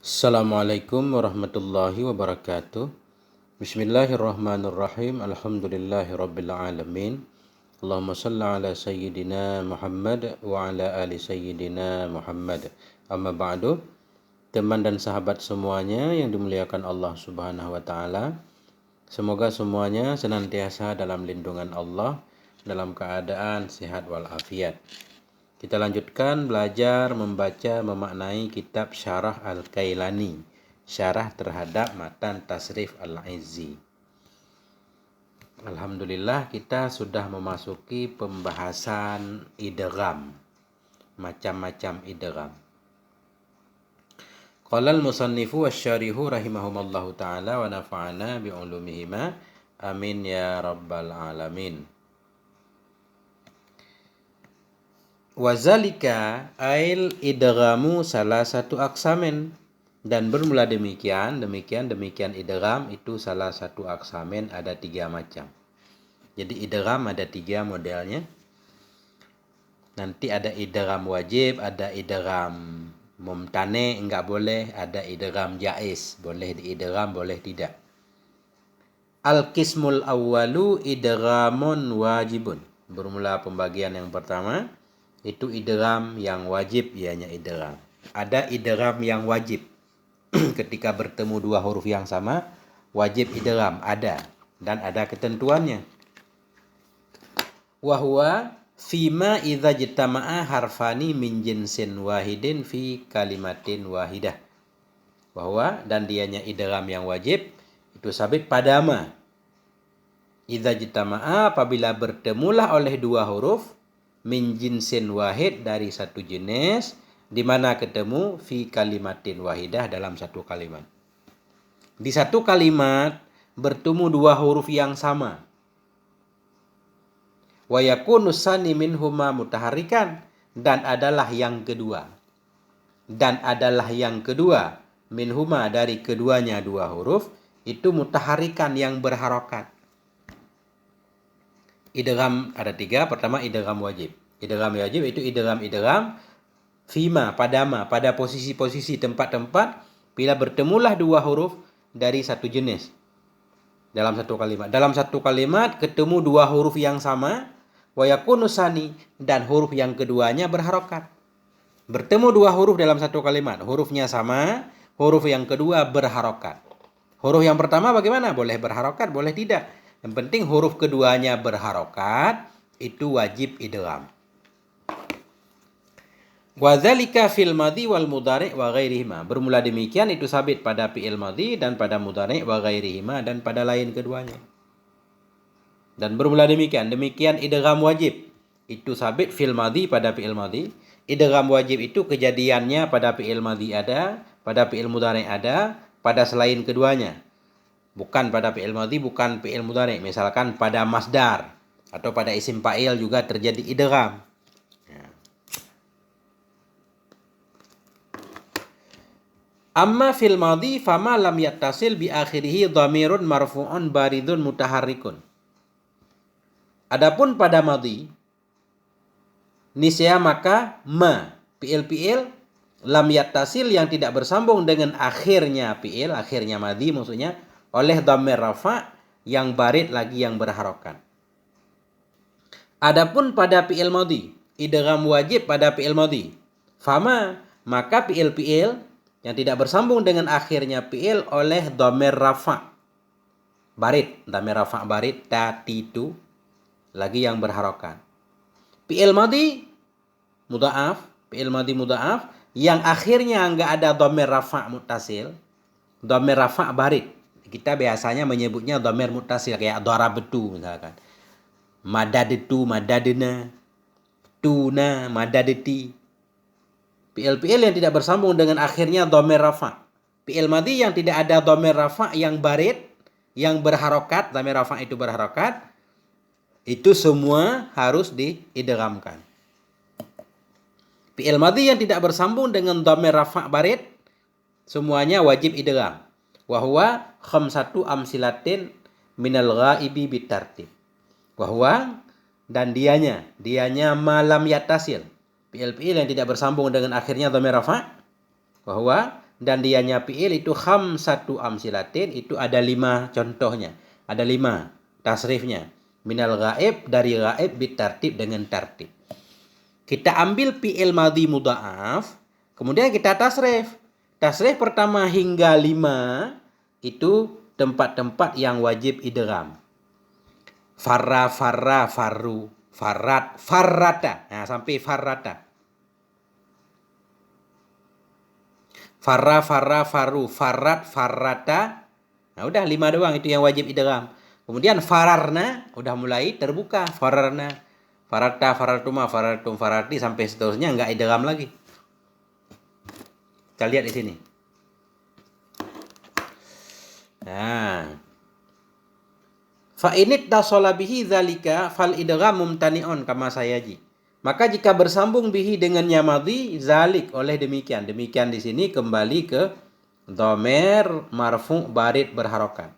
Assalamualaikum warahmatullahi wabarakatuh. Bismillahirrahmanirrahim. Alhamdulillahi rabbil alamin. Allahumma salli ala sayyidina Muhammad wa ala ali sayyidina Muhammad. Amma ba'du. Teman dan sahabat semuanya yang dimuliakan Allah Subhanahu wa taala. Semoga semuanya senantiasa dalam lindungan Allah, dalam keadaan sehat walafiat. Kita lanjutkan belajar membaca memaknai kitab Syarah Al-Kailani, syarah terhadap matan Tasrif Al-Izzi. Alhamdulillah kita sudah memasuki pembahasan idgham, macam-macam idgham. Qala al-musannifu wasyarihu rahimahumallahu ta'ala wa nafa'ana bi'ulumihima. Amin ya rabbal alamin. Wazalika ail idghamu salah satu aksamen, dan bermula demikian idgham itu salah satu aksamen, ada 3 macam. Jadi idgham ada 3 modelnya. Nanti ada idgham wajib, ada idgham mumtane enggak boleh, ada idgham jaiz, boleh diidgham boleh tidak. Al-qismul awwalu idghamun wajibun. Bermula pembagian yang pertama itu idgham yang wajib, ianya idgham. Ada idgham yang wajib. Ketika bertemu 2 huruf yang sama, wajib idgham, ada, dan ada ketentuannya. Wa huwa fima idza jitama'a harfani min jinsin wahidin fi kalimatin wahidah. Bahwa dan dianya idgham yang wajib itu sabit pada ma. Idza jitama'a, apabila bertemulah oleh 2 huruf min jinsin wahid, dari satu jenis, di mana ketemu fi kalimatin wahidah, dalam satu kalimat. Di satu kalimat bertemu 2 huruf yang sama. Wa yakunu sani minhuma mutaharrikan, dan adalah yang kedua. Minhuma, dari keduanya 2 huruf itu mutaharrikan, yang berharokat. Idgham ada 3. Pertama idgham wajib. Idgham wajib itu idgham fima, pada ma, pada posisi-posisi tempat-tempat bila bertemulah 2 huruf dari satu jenis dalam satu kalimat. Dalam satu kalimat ketemu 2 huruf yang sama, wa yakunu sani, dan huruf yang keduanya berharokat. Bertemu 2 huruf dalam satu kalimat, hurufnya sama, huruf yang kedua berharokat. Huruf yang pertama bagaimana? Boleh berharokat, boleh tidak. Yang penting huruf keduanya berharokat, itu wajib idgham. Wa dzalika fil madhi wal mudhari' wa ghairihima. Bermula demikian itu sabit pada fi'il madhi dan pada mudhari' wa ghairihima, dan pada lain keduanya. Dan bermula demikian idgham wajib itu sabit fil madhi, pada fi'il madhi. Idgham wajib itu kejadiannya pada fi'il madhi ada, pada fi'il mudhari' ada, pada selain keduanya. Bukan pada fi'il madhi, bukan fi'il mudhari'. Misalkan pada masdar atau pada isim fa'il juga terjadi idgham. Amma fil madhi fama lam yattasil bi akhirihi dhamirun marfu'un baridun mutaharrikun. Adapun pada madhi, niscaya maka ma, fi'il lam yattasil, yang tidak bersambung dengan akhirnya fi'il, akhirnya madhi maksudnya, oleh dhamir rafa yang barid lagi yang berharokat. Adapun pada fi'il madhi, idgham wajib pada fi'il madhi, fama, maka fi'il yang tidak bersambung dengan akhirnya fi'il oleh dhamir rafa barid, dhamir rafa barid tatitu lagi yang berharokat. Fi'il madhi mudha'af yang akhirnya enggak ada dhamir rafa muttasil, dhamir rafa barid. Kita biasanya menyebutnya dhamir muttasil, kayak darabtu misalkan. Madadtu, madadna, tuna, madadti. Fi'il yang tidak bersambung dengan akhirnya dhamir rafa. Fi'il madhi yang tidak ada dhamir rafa yang barid, yang berharokat, dhamir rafa itu berharokat, itu semua harus diidghamkan. Fi'il madhi yang tidak bersambung dengan dhamir rafa barid, semuanya wajib idgham. Wa huwa khamsatu amsilatin minal ghaibi bitartib. Wa huwa, dan dianya malam yattasil, fi'il yang tidak bersambung dengan akhirnya dhamir rafa, wa huwa dan dianya fi'il itu khamsatu amsilatin, itu ada 5 contohnya. Ada 5 tasrifnya. Minal ghaib, dari ghaib, bitartib, dengan tartib. Kita ambil fi'il madhi mudha'af, kemudian kita tasrif. Tasrif pertama hingga 5 itu tempat-tempat yang wajib idgham. Farra, farra, farru, farrat, farrata. Nah, sampai farrata. Farra, farra, farru, farrat, farrata. Nah, udah 5 doang itu yang wajib idgham. Kemudian fararna udah mulai terbuka. Fararna, farata, faratuma, faratum, farati, sampai seterusnya enggak idgham lagi. Kita lihat di sini. Nah. Fa init tasala bihi dzalika fal idgham mumtani'un kama sayaji. Maka jika bersambung bihi dengan madhi zalik, oleh demikian. Demikian di sini kembali ke dhamir marfu' barid berharokat.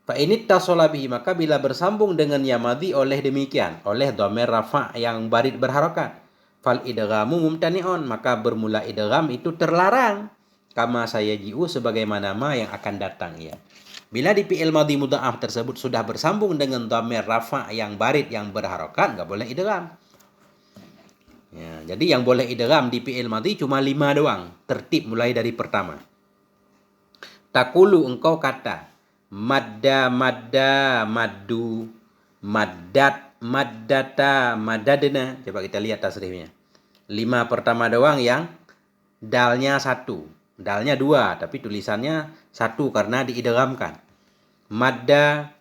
Fa init tasala bihi, maka bila bersambung dengan madhi oleh demikian, oleh dhamir rafa' yang barid berharokat, fal idghamu mumtani'un, maka bermula idgham itu terlarang. Kama sayaji'u, sebagaimana yang akan datang ya. Bila di fi'il madhi mudha'af tersebut sudah bersambung dengan dhamir rafa' yang barid yang berharokat, enggak boleh idgham. Ya, jadi yang boleh idgham di fi'il madhi cuma 5 doang. Tertib mulai dari pertama. Takulu, engkau kata. Madda, madda, maddu. Maddat, maddata, madadna. Coba kita lihat tasrifnya. 5 pertama doang yang dalnya 1. Dalnya 2, tapi tulisannya 1 karena diidghamkan. Madda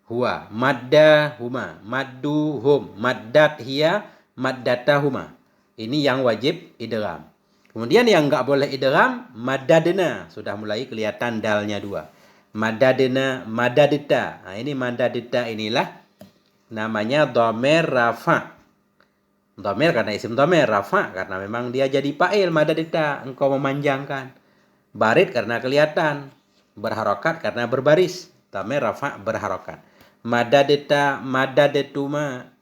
huwa, madda huma, maddu hum, maddat hiya, maddatahuma. Ini yang wajib idgham. Kemudian yang enggak boleh idgham, madadna. Sudah mulai kelihatan dalnya 2. Madadna, madadita. Nah, ini madadita inilah namanya dhamir rafa'. Dhamir karena isim dhamir, rafa' karena memang dia jadi fa'il. Madadita, engkau memanjangkan. Barid karena kelihatan. Berharokat karena berbaris. Dhamir rafa' berharokat. Madadita, madadetuma.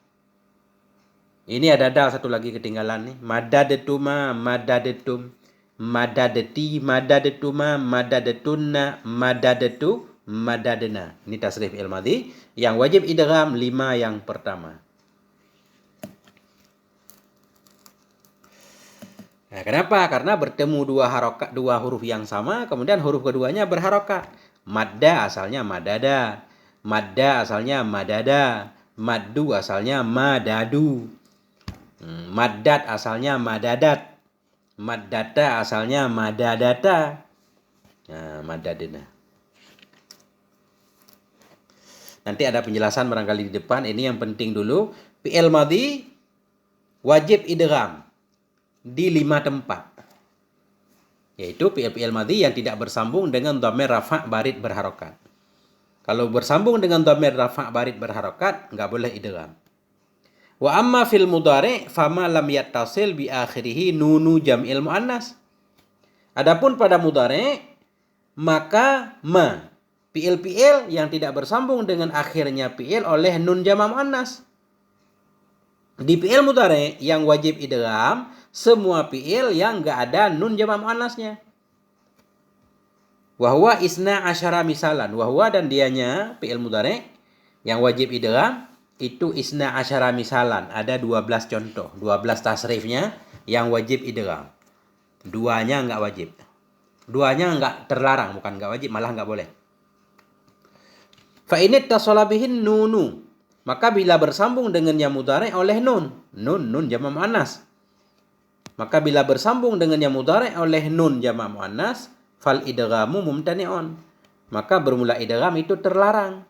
Ini ada dal satu lagi ketinggalan nih. Madadetuma, madadetum, madadeti, madadetuma, madadetunna, madadetu, madadena. Ini tasrif fi'il madhi yang wajib idgham 5 yang pertama. Nah, kenapa? Karena bertemu dua huruf yang sama, kemudian huruf keduanya berharokat. Madda asalnya madada, madda asalnya madada, maddu asalnya madadu. Maddat asalnya madadat. Maddata asalnya madadata. Nah, madadena. Nanti ada penjelasan barangkali di depan. Ini yang penting dulu. Fi'il madhi wajib idgham di 5 tempat. Yaitu fi'il madhi yang tidak bersambung dengan dhamir rafa' barid berharokat. Kalau bersambung dengan dhamir rafa' barid berharokat, enggak boleh idgham. Wa amma fil mudhari' fama lam yattasil bi akhirih nunu jam'il muannas. Adapun pada mudhari' maka fi'il-fi'il yang tidak bersambung dengan akhirnya fi'il oleh nun jama' muannas. Di fi'il mudhari' yang wajib idgham semua fi'il yang enggak ada nun jama' muannasnya. Wa huwa isna asyara misalan. Wa huwa, dan dianya fi'il mudhari' yang wajib idgham itu isna asyara misalan, ada 12 contoh, 12 tasrifnya yang wajib idgham. 2-nya enggak wajib. 2-nya enggak terlarang, bukan enggak wajib, malah enggak boleh. Fa in ittasala bihin nunu, maka bila bersambung dengan yang mudhari' oleh nun jama' muannas. Maka bila bersambung dengan yang mudhari' oleh nun jama' muannas, fal idghamu mumtani'un. Maka bermula idgham itu terlarang.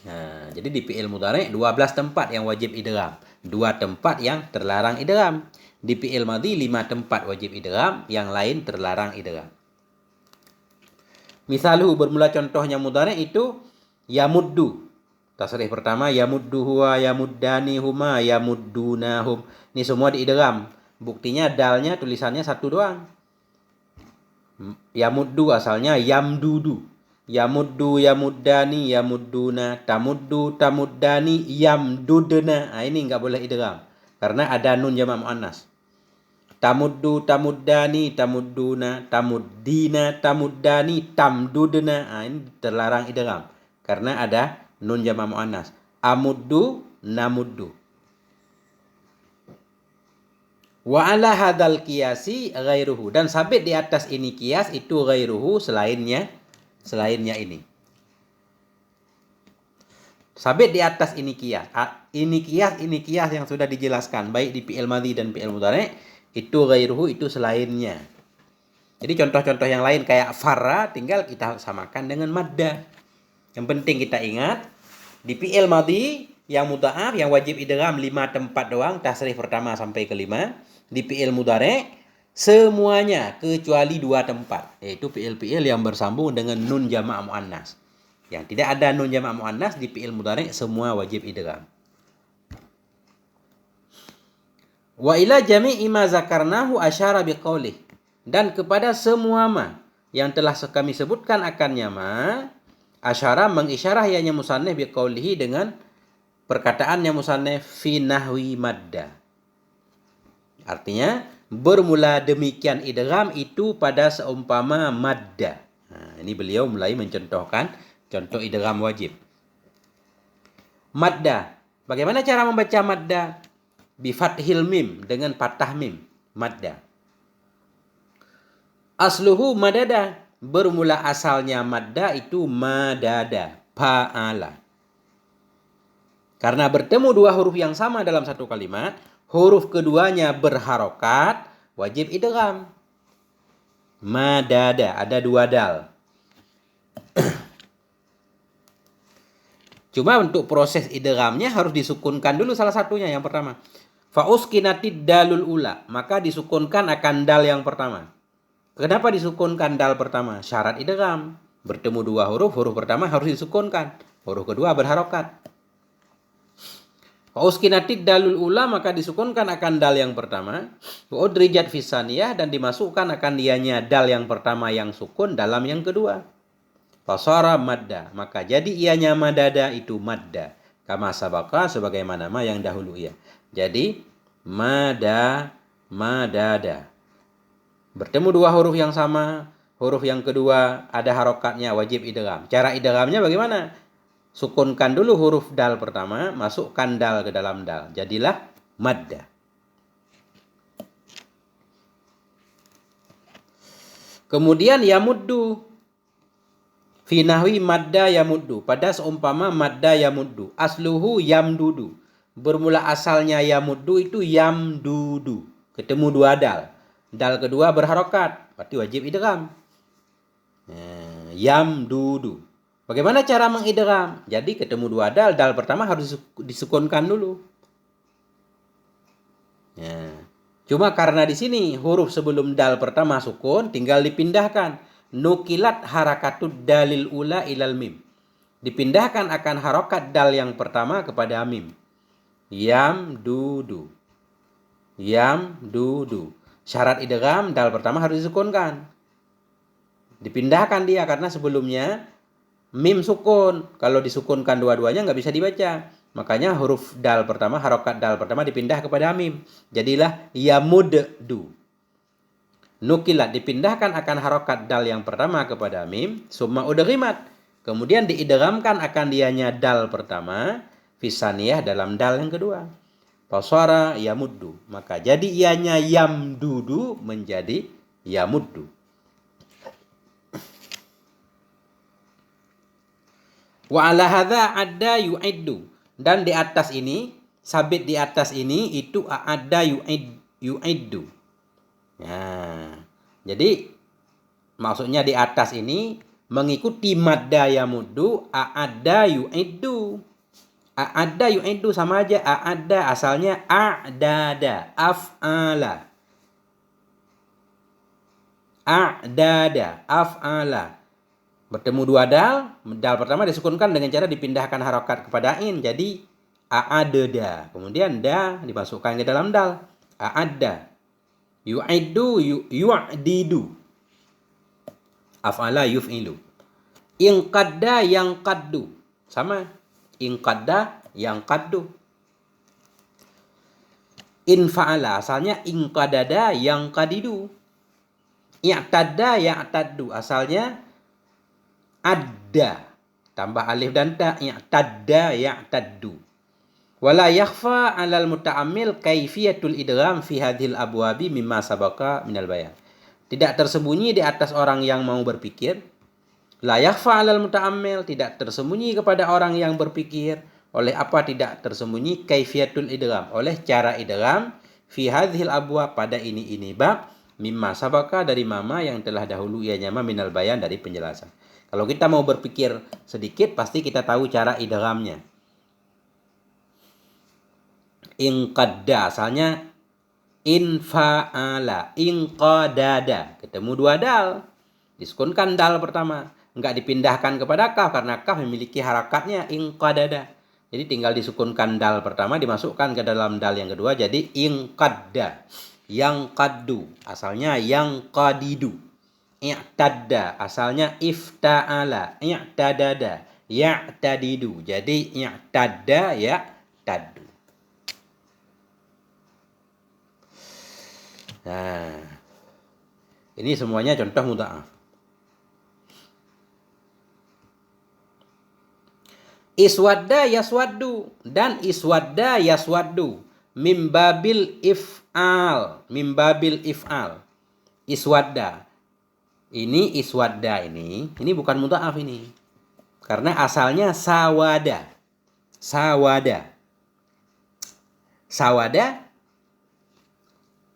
Nah, jadi di fi'il mudhari' 12 tempat yang wajib idgham, 2 tempat yang terlarang idgham. Di fi'il madhi 5 tempat wajib idgham, yang lain terlarang idgham. Misaluhu, bermula contohnya mudhari' itu yamuddu. Tasrif pertama yamuddu huwa, yamuddani huma, yamuddunahum. Ini semua diidgham. Buktinya dalnya tulisannya 1 doang. Yamuddu asalnya yamdudu. Yamuddu, yamuddani, yamudduna, tamuddu, tamuddani, yamdudna. Nah, ini enggak boleh idgham karena ada nun jama' muannas. Tamuddu, tamuddani, tamudduna, tamuddina, tamuddani, tamdudna. Ini terlarang idgham karena ada nun jamak muannas. Amuddu, namuddu. Wa ala hadzal qiyasi ghairuhu, dan sabit di atas ini kias itu ghairuhu, selainnya ini. Sabit di atas ini kias. Ini kias yang sudah dijelaskan baik di fi'il madhi dan fi'il mudhari. Itu ghairuhu, itu selainnya. Jadi contoh-contoh yang lain kayak farra tinggal kita samakan dengan madda. Yang penting kita ingat di fi'il madhi yang mudha'af yang wajib idgham 5 tempat doang, tasrif pertama sampai ke 5. Di fi'il mudhari semuanya kecuali 2 tempat, yaitu fi'il-fi'il yang bersambung dengan nun jamak muannas. Yang tidak ada nun jamak muannas di fi'il mudhari semua wajib idgham. Wa ila jami'i ma zakarnahu asyara biqaulih, dan kepada semua ma yang telah kami sebutkan akannya ma, asyara mengisyarah ianya musannif biqaulihi dengan perkataannya musannif fi nahwi madda. Artinya bermula demikian idgham itu pada seumpama madda. Nah, ini beliau mulai mencontohkan contoh idgham wajib. Madda. Bagaimana cara membaca madda? Bifathil mim, dengan patah mim, madda. Asluhu madada, bermula asalnya madda itu madada, fa'ala. Karena bertemu 2 huruf yang sama dalam satu kalimat, huruf keduanya berharokat, wajib idgham. Madada, ada 2 dal. Cuma untuk proses idghamnya harus disukunkan dulu salah satunya, yang pertama. Fa'uskinatid dalul ula, maka disukunkan akan dal yang pertama. Kenapa disukunkan dal pertama? Syarat idgham. Bertemu 2 huruf, huruf pertama harus disukunkan, huruf kedua berharokat. Fa'uskinatid dalul ula, maka disukunkan akan dal yang pertama. Wa'udrijat fisaniyah, dan dimasukkan akan dianya dal yang pertama yang sukun dalam yang kedua. Fasara madda, maka jadi ianya madada itu madda. Kama sabaka, sebagaimana ma yang dahulu ia. Jadi madada. Bertemu 2 huruf yang sama, huruf yang kedua ada harokatnya, wajib idgham. Cara idghamnya bagaimana? Sukunkan dulu huruf dal pertama, masukkan dal ke dalam dal. Jadilah madda. Kemudian yamuddu. Fi nahwi madda yamuddu, pada seumpama madda yamuddu. Asluhu yamdudu. Bermula asalnya yamuddu itu yamdudu. Ketemu 2 dal. Dal kedua berharokat, berarti wajib idgham. Yamdudu. Bagaimana cara mengidgham? Jadi ketemu 2 dal, dal pertama harus disukunkan dulu. Cuma karena di sini huruf sebelum dal pertama sukun, tinggal dipindahkan. Nukilat harakatud dalil ula ilal mim. Dipindahkan akan harokat dal yang pertama kepada mim. Yamdudu. Syarat idgham dal pertama harus disukunkan. Dipindahkan dia karena sebelumnya mim sukun. Kalau disukunkan dua-duanya nggak bisa dibaca. Makanya huruf dal pertama, harokat dal pertama dipindah kepada mim. Jadilah yamuddu. Nukilat, dipindahkan akan harokat dal yang pertama kepada mim. Summa udghimat. Kemudian diidghamkan akan dianya dal pertama. Fisaniyah dalam dal yang kedua. Fasara yamuddu. Maka jadi ianya yamdudu menjadi yamuddu. Wa ala hadza adda yu'iddu. Dan di atas ini, sabit di atas ini itu adda yu'iddu. Nah, jadi maksudnya di atas ini mengikuti madda yamuddu, adda yu'iddu. A'adda yu'iddu sama aja. A'adda asalnya a'dada, af'ala. A'dada, af'ala. Bertemu 2 dal, dal pertama disukunkan dengan cara dipindahkan harokat kepada in. Jadi a'adda. Kemudian da dimasukkan ke dalam dal. A'adda. Yu'iddu, yu'didu. Af'ala yuf'ilu. Inqadda yang qaddu. Sama. Inqadda yang qaddu. In fa'ala asalnya inqadada yang qadidu. I'tadda ya'taddu asalnya adda tambah alif dan ta, i'tadda ya'taddu. Wala yakhfa 'alal muta'ammil kaifiyatul idgham fi hadhil abwabi mimma sabaqa minal bayan. Tidak tersembunyi di atas orang yang mau berpikir. La yakhfa 'alal muta'ammil, tidak tersembunyi kepada orang yang berpikir. Oleh apa tidak tersembunyi? Kaifiyatul idgham, oleh cara idgham fi hadhil abwab, pada ini bab, mimma sabaka, dari mama yang telah dahulu ianya minal bayan, dari penjelasan. Kalau kita mau berpikir sedikit pasti kita tahu cara idghamnya. Inqadda asalnya infa'ala, inqadada, ketemu dua dal, diskunkan dal pertama, enggak dipindahkan kepada kaf karena kaf memiliki harakatnya inqadada. Jadi tinggal disukunkan dal pertama dimasukkan ke dalam dal yang kedua jadi inqadda. Yang qaddu asalnya yang qadidu. I'tadda asalnya ifta'ala, i'tadada, ya'tadidu. Jadi i'tadda ya'taddu. Nah, ini semuanya contoh mudha'af. Iswadda yaswaddu dan iswadda yaswaddu mimbabil if'al, mimbabil if'al. Iswadda ini bukan mudha'af ini, karena asalnya sawada.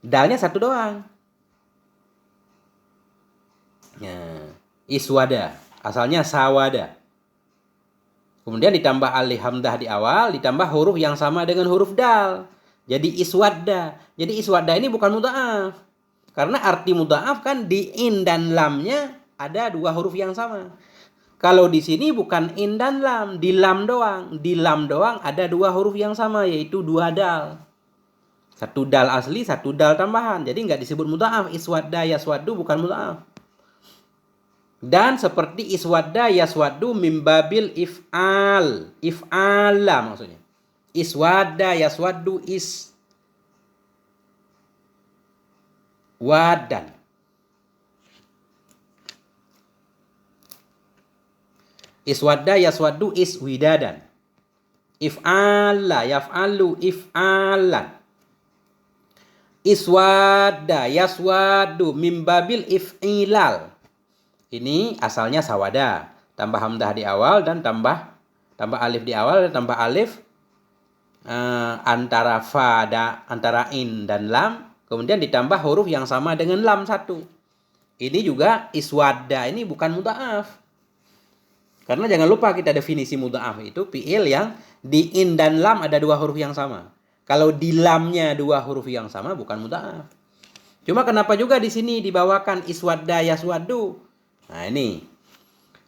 Dalnya satu doang. Nah, iswada asalnya sawada. Kemudian ditambah alif hamzah di awal, ditambah huruf yang sama dengan huruf dal. Jadi iswadda. Jadi iswadda ini bukan mudha'af. Karena arti mudha'af kan di in dan lamnya ada dua huruf yang sama. Kalau di sini bukan in dan lam, di lam doang. Di lam doang ada dua huruf yang sama, yaitu dua dal. Satu dal asli, satu dal tambahan. Jadi nggak disebut mudha'af. Iswadda yaswaddu bukan mudha'af. Dan seperti iswadda yaswaddu mimbabil if'al. If'ala maksudnya. Iswadda yaswaddu wadan. Iswadda yaswaddu iswidadan. If'ala yaf'alu if'alan. Iswadda yaswaddu mimbabil if'ilal. Ini asalnya sawada, tambah hamzah di awal dan tambah alif di awal dan tambah alif antara in dan lam, kemudian ditambah huruf yang sama dengan lam satu. Ini juga iswadda, ini bukan mudha'af. Karena jangan lupa kita definisi mudha'af itu fi'il yang di in dan lam ada dua huruf yang sama. Kalau di lamnya dua huruf yang sama bukan mudha'af. Cuma kenapa juga di sini dibawakan iswadda yaswaddu? Nah ini.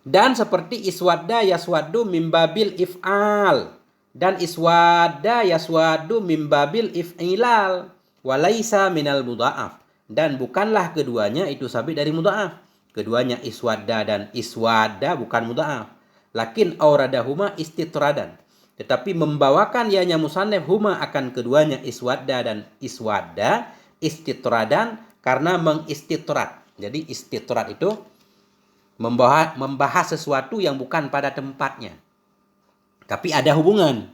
Dan seperti iswadda yaswaddu mimbabil if'al dan iswadda yaswaddu mimbabil if'ilal walaisa minal mudha'af, dan bukanlah keduanya itu sabit dari mudha'af. Keduanya iswadda dan iswadda bukan mudha'af. Lakin auradahuma istitradan, tetapi membawakan yanya musannaf huma akan keduanya iswadda dan iswadda istitradan karena mengistitrat. Jadi istitrat itu membahas sesuatu yang bukan pada tempatnya, tapi ada hubungan.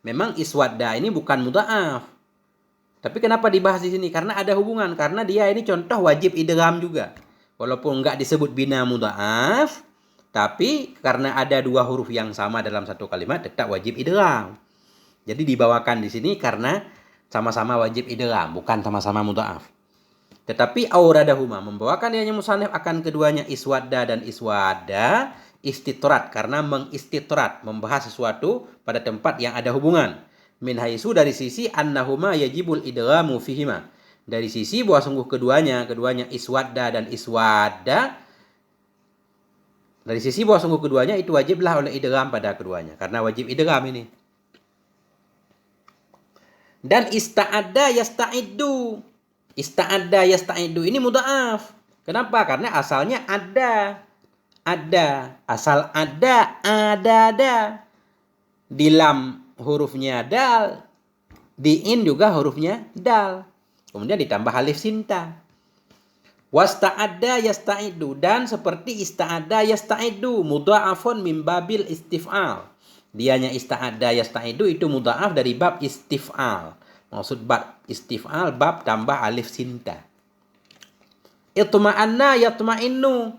Memang iswadda ini bukan mudha'af, tapi kenapa dibahas di sini? Karena ada hubungan, karena dia ini contoh wajib idgham juga. Walaupun enggak disebut bina mudha'af, tapi karena ada dua huruf yang sama dalam satu kalimat tetap wajib idgham. Jadi dibawakan di sini karena sama-sama wajib idgham, bukan sama-sama mudha'af. Tetapi auradahuma membawakan yang musannaf akan keduanya iswadda dan iswadda istitrat karena mengistitrat, membahas sesuatu pada tempat yang ada hubungan. Min haitsu, dari sisi annahuma yajibul idghamu fihima, dari sisi bahwa sungguh keduanya iswadda dan iswadda, dari sisi bahwa sungguh keduanya itu wajiblah oleh idgham pada keduanya karena wajib idgham ini. Dan ista'adda yasta'iddu. Ista'adda yasta'iddu ini mudha'af. Kenapa? Karena asalnya ada. Asal ada. Di lam hurufnya dal. Di in juga hurufnya dal. Kemudian ditambah alif sinta. Wasta'adda yasta'idu, dan seperti ista'adda yasta'idu, mudha'afun min babil istif'al. Dianya ista'adda yasta'idu itu mudha'af dari bab istif'al. Maksud bab istif'al, bab tambah alif sinta. Itma'anna yatma'innu.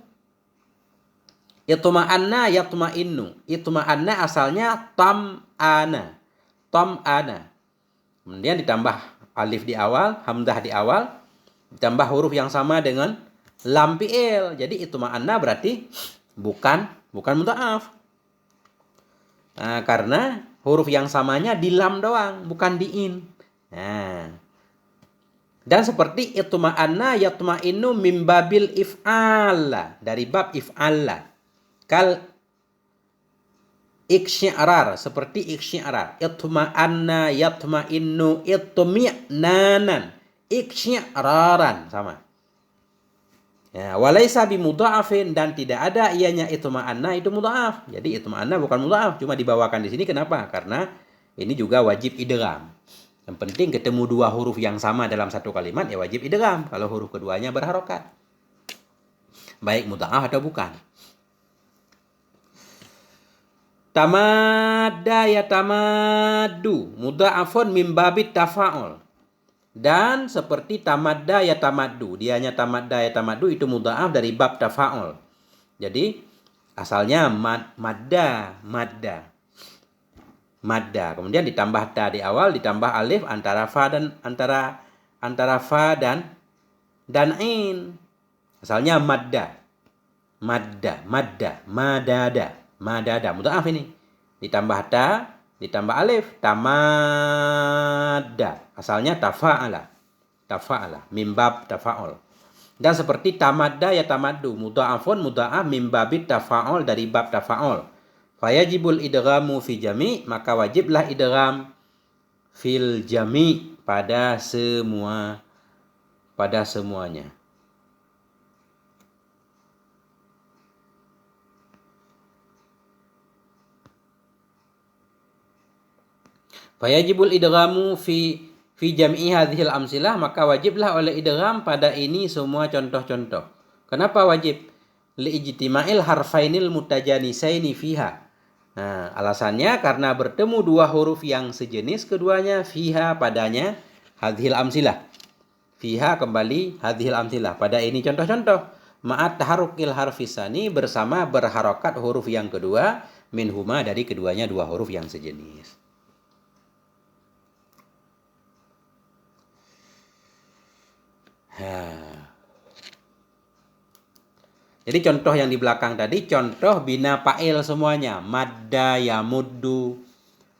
Itma'anna yatma'innu. Itma'anna asalnya tam'ana. Tam'ana. Kemudian ditambah alif di awal, hamzah di awal, ditambah huruf yang sama dengan lam fi'il. Jadi itma'anna berarti bukan mudha'af. Nah, karena huruf yang samanya di lam doang, bukan di in. Nah. Dan seperti itma'anna yatma'innu min babil if'ala, dari bab if'ala. Kal iksyi'rar, seperti iksyi'rar. Itma'anna yatma'innu itmi'nanan. Iksyi'raran, sama. Ya, walaisa bimudha'afin, dan tidak ada ianya itma'anna itu mudha'af. Jadi itma'anna bukan mudha'af, cuma dibawakan di sini. Kenapa? Karena ini juga wajib idgham. Yang penting ketemu dua huruf yang sama dalam satu kalimat, ya wajib idgham. Kalau huruf keduanya berharokat, baik mudha'af atau bukan. Tamadda yatamaddu, mudha'afun min babit tafa'ul. Dan seperti tamadda yatamaddu, dianya tamadda yatamaddu itu mudha'af dari bab tafa'ul. Jadi asalnya madda. Kemudian ditambah ta di awal, ditambah alif antara fa dan in. Asalnya madda. Madada. Mudha'af ini. Ditambah ta, ditambah alif, tamadda. Asalnya tafa'ala. Mim bab tafa'ul. Dan seperti tamadda ya tamaddu, mudha'afun mudha'af mim babit tafa'ul, dari bab tafa'ul. Fayajibul idghamu fi jami', maka wajiblah idgham fil jami', pada semuanya. Fayajibul idghamu fi jam'i hadhil amsilah, maka wajiblah oleh idgham pada ini semua contoh-contoh. Kenapa wajib? Li'ijtima'il harfainil mutajanisaini fiha. Nah, alasannya karena bertemu dua huruf yang sejenis keduanya, fiha padanya, hadhil amsilah. Fiha kembali hadhil amsilah, pada ini contoh-contoh. Ma'at taharukil harfisani, bersama berharokat huruf yang kedua, minhuma dari keduanya dua huruf yang sejenis. Jadi contoh yang di belakang tadi contoh bina fa'il semuanya. Madda yamuddu,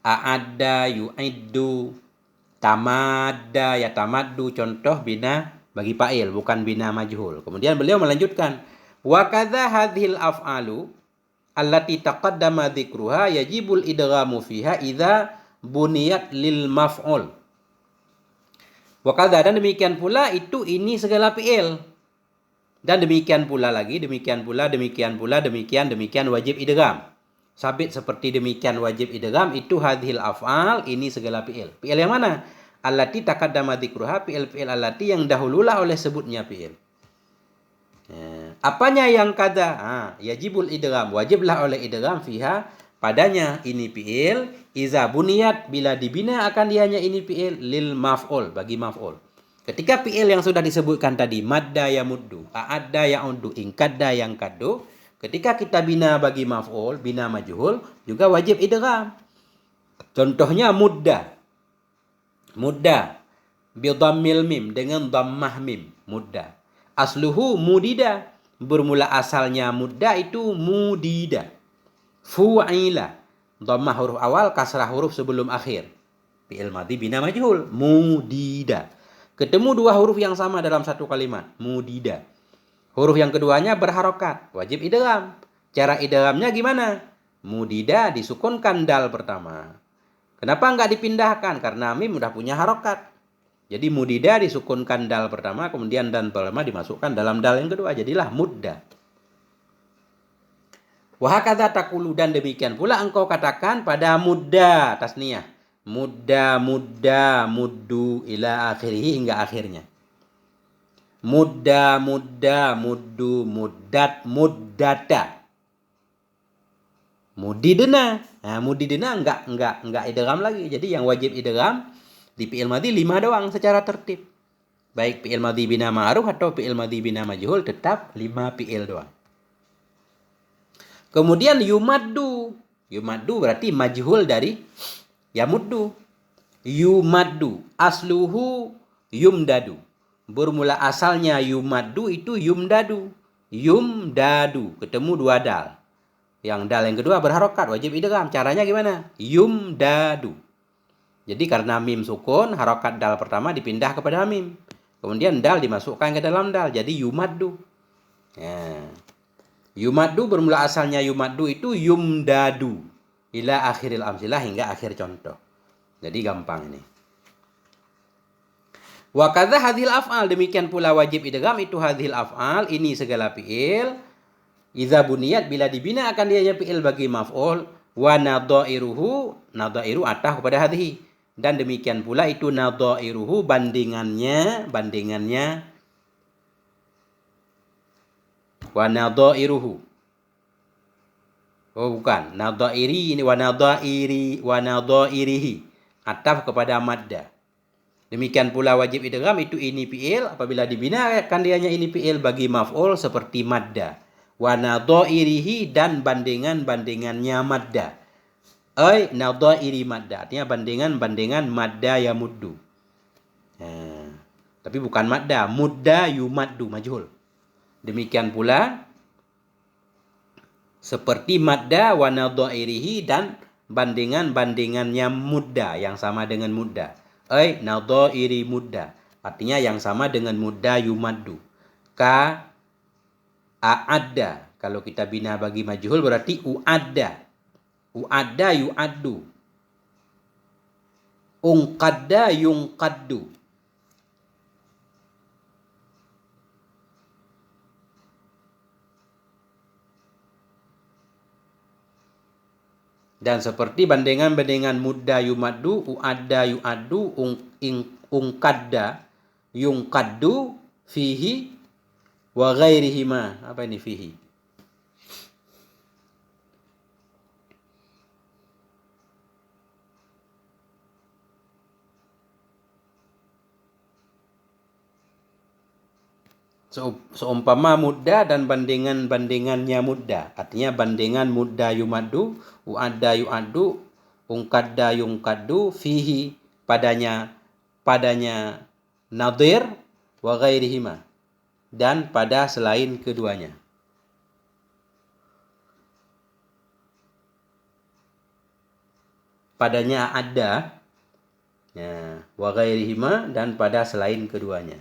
a'adda yu'iddu, tamadda yatamaddu, contoh bina bagi fa'il, bukan bina majhul. Kemudian beliau melanjutkan, wa kadza hadhil af'alu allati taqaddama dzikruha yajibul idghamu fiha idza buniyat lil maf'ul. Wa kadza, dan demikian pula itu ini segala fi'il. Dan demikian pula lagi, demikian demikian wajib idgham. Sabit seperti demikian wajib idgham itu hadhil af'al, ini segala fi'il. Fi'il yang mana? Allati taqaddama dzikruha, fi'il allati yang dahululah oleh sebutnya fi'il. Apanya yang kada? Yajibul idgham, wajiblah oleh idgham fiha, padanya ini fi'il, iza buniyat, bila dibina akan dianya ini fi'il, lil maf'ul, bagi maf'ul. Ketika fi'il yang sudah disebutkan tadi, madda yamuddu, a'adda ya'uddu, inkadda yang kaddu, ketika kita bina bagi maf'ul, bina majhul, juga wajib idgham. Contohnya mudda. Mudda bidhammil mim, dengan dhammah mim, mudda. Asluhu mudida, bermula asalnya mudda itu mudida. Fu'ila, dhammah huruf awal, kasrah huruf sebelum akhir. Fi'il madhi bina majhul, mudida. Ketemu dua huruf yang sama dalam satu kalimat, mudida. Huruf yang keduanya berharokat, wajib idgham. Cara idghamnya gimana? Mudida disukunkan dal pertama. Kenapa enggak dipindahkan? Karena mim udah punya harokat. Jadi mudida disukunkan dal pertama, kemudian dan pertama dimasukkan dalam dal yang kedua, jadilah mudda. Wa hakadza taqulu, dan demikian pula engkau katakan pada mudda tasniyah. Mudda, mudda, muddu ila akhirih, hingga akhirnya. Mudda, mudda, muddu, muddat, muddata. Mudidna. Nah, mudidna enggak idgham lagi. Jadi yang wajib idgham di fi'il madhi 5 doang secara tertib. Baik fi'il madhi bina ma'ruf atau fi'il madhi bina majhul, tetap 5 fi'il doang. Kemudian yumaddu. Yumaddu berarti majhul dari yamuddu. Yumaddu asluhu yumdadu. Bermula asalnya yumaddu itu yumdadu. Yumdadu, ketemu 2 dal. Yang dal yang kedua berharokat, wajib idgham. Caranya gimana? Yumdadu. Jadi karena mim sukun, harokat dal pertama dipindah kepada mim. Kemudian dal dimasukkan ke dalam dal, jadi yumaddu. Ya. Yumaddu bermula asalnya yumaddu itu yumdadu ila akhiril amsilah, hingga akhir contoh. Jadi gampang ini. Wa kadza hadhil af'al, demikian pula wajib idgham itu hadhil af'al, ini segala fi'il. Idza buniyat, bila dibina akan dia fi'il bagi maf'ul, wa nadhairuhu, nadhairu atah kepada hadhihi. Dan demikian pula itu nadhairuhu, bandingannya wa nadhairuhu. Oh bukan, nadhairi ini wa nadhairihi, ataf kepada madda. Demikian pula wajib idgham itu ini fi'il, apabila dibinakan dianya ini fi'il bagi maf'ul seperti madda. Wa nadhairihi, dan bandingannya madda. Ai nadhairi madda, artinya bandingan madda yamuddu. Nah, tapi bukan madda, mudda yumaddu majhul. Demikian pula seperti madda wa nadhairihi, dan bandingannya mudda yang sama dengan mudda. Ai nadhairi mudda, artinya yang sama dengan mudda yumaddu. Ka a'adda, kalau kita bina bagi majhul berarti u'adda. U'adda yu'addu. Unqadda yunqaddu. Dan seperti bandingan mudda yumaddu, u'adda yu'addu, unqadda yunqaddu, fihi wa ghairihima. Apa ini fihi? Seumpama mudda dan bandingannya mudda, artinya bandingan mudda yumaddu, u'adda yu'addu, unqadda yunqaddu, fihi padanya nadhir, wa ghairihima, dan pada selain keduanya. Padanya ada, ya, wa ghairihima, dan pada selain keduanya.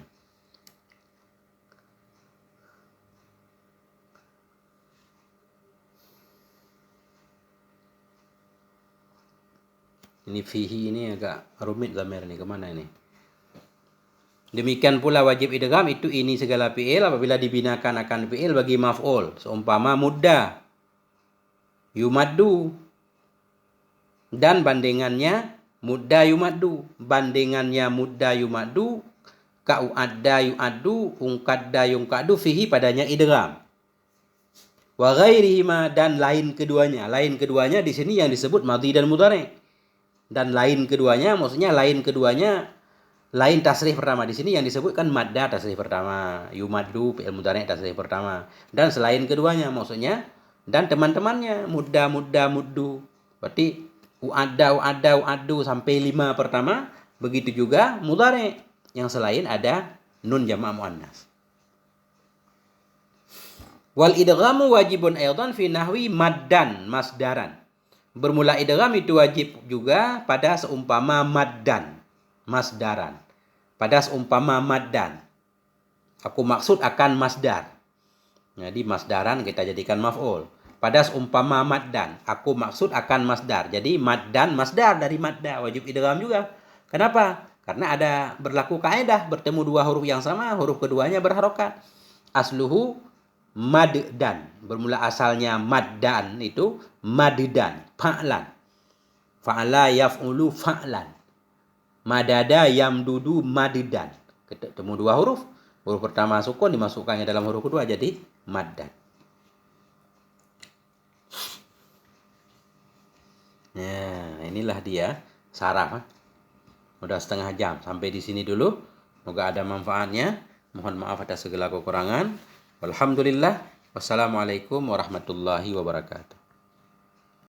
Ini fihi ini agak rumit zamir ini, kemana ini? Demikian pula wajib idgham itu ini segala fi'il apabila dibinakan akan fi'il bagi maf'ul. Seumpama mudda yumaddu, dan bandingannya mudda yumaddu. Bandingannya mudda yumaddu, ka u'adda yu'addu, unqadda yunqaddu, fihi padanya idgham. Wa ghairihima, dan lain keduanya. Lain keduanya di sini yang disebut madhi dan mudhari'. Dan lain keduanya maksudnya lain tasrif pertama. Di sini yang disebutkan madda tasrif pertama, yumaddu fi'il mudhari' tasrif pertama, dan selain keduanya maksudnya dan teman-temannya mudda muddu. Berarti u'adda sampai 5 pertama. Begitu juga mudhari' yang selain ada nun jama' muannas. Wal idghamu wajibun aidan fi nahwi maddan masdaran. Bermula idgham itu wajib juga pada seumpama maddan masdaran. Pada seumpama maddan, aku maksud akan masdar. Jadi masdaran kita jadikan maf'ul. Pada seumpama maddan, aku maksud akan masdar. Jadi maddan masdar dari madda wajib idgham juga. Kenapa? Karena ada berlaku kaidah bertemu 2 huruf yang sama, huruf keduanya berharokat. Asluhu maddan, bermula asalnya maddan itu maddan, fa'lan. Fa'ala yaf'ulu fa'lan. Madada yamdudu madidan. Ketemu dua huruf. Huruf pertama sukun, dimasukkannya dalam huruf kedua jadi maddan. Nah, inilah dia saraf. Udah setengah jam. Sampai di sini dulu. Semoga ada manfaatnya. Mohon maaf atas segala kekurangan. Alhamdulillah. Wassalamualaikum warahmatullahi wabarakatuh.